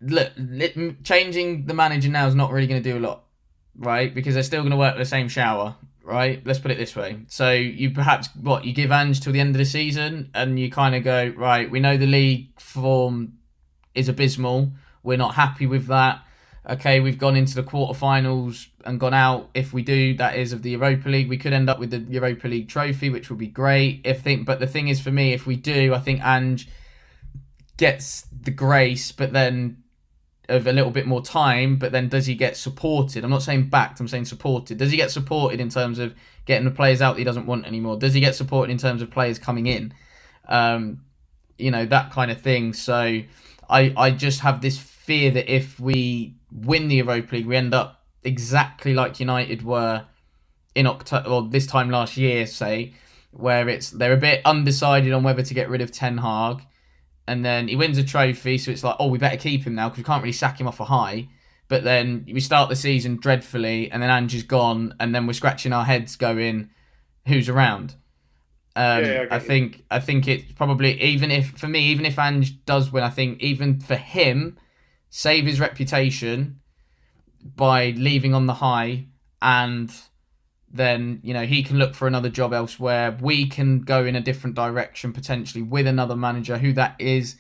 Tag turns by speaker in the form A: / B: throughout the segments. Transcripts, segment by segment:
A: look, changing the manager now is not really going to do a lot, right? Because they're still going to work the same shower, right? Let's put it this way. So you perhaps you give Ange till the end of the season, and you kind of go, right, we know the league form is abysmal. We're not happy with that. Okay, we've gone into the quarterfinals and gone out. If we do, that is of the Europa League. We could end up with the Europa League trophy, which would be great. But the thing is, for me, if we do, I think Ange gets the grace, but then of a little bit more time. But then, does he get supported? I'm not saying backed. I'm saying supported. Does he get supported in terms of getting the players out that he doesn't want anymore? Does he get supported in terms of players coming in? Um, that kind of thing. So I just have this fear that if we win the Europa League, we end up exactly like United were in October or this time last year, say, where they're a bit undecided on whether to get rid of Ten Hag, and then he wins a trophy, so it's like, oh, we better keep him now because we can't really sack him off a high. But then we start the season dreadfully, and then Ange is gone, and then we're scratching our heads going, who's around?
B: Yeah, I get you.
A: I think it's probably, even if Ange does win, I think even for him, save his reputation by leaving on the high, and then he can look for another job elsewhere. We can go in a different direction potentially with another manager. Who that is,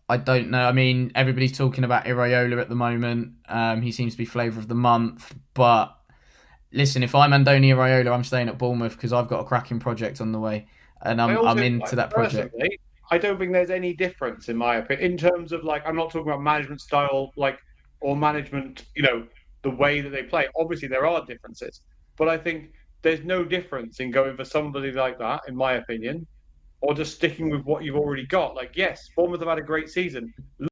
A: I don't know. I mean, everybody's talking about Iraola at the moment. He seems to be flavour of the month, but listen, if I'm Andoni Iraola, I'm staying at Bournemouth because I've got a cracking project on the way, and
B: I
A: I'm
B: also,
A: into
B: like,
A: that project.
B: personally, I don't think there's any difference in my opinion in terms of, like, I'm not talking about management style, like, or management, the way that they play. Obviously, there are differences, but I think there's no difference in going for somebody like that, in my opinion, or just sticking with what you've already got. Like, yes, Bournemouth have had a great season.